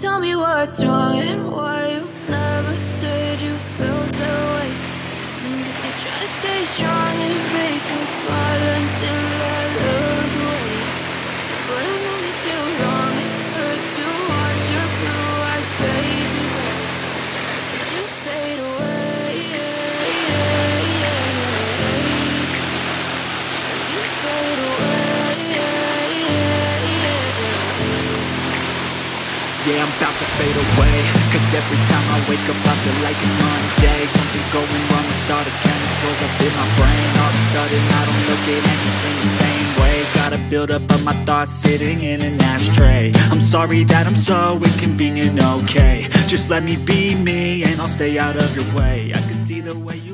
tell me what's wrong and why you never said you felt that way. Guess you're trying to stay strong and fake a smile until I look away. But I've known you too long, it hurts to watch your blue eyes fade to gray as you fade away, as you fade away. Yeah, I'm about to fade away, cause every time I wake up I feel like it's Monday. Something's going wrong with all the chemicals up in my brain. All of a sudden I don't look at anything the same way. Gotta build up of my thoughts sitting in an ashtray. I'm sorry that I'm so inconvenient, okay. Just let me be me and I'll stay out of your way. I can see the way you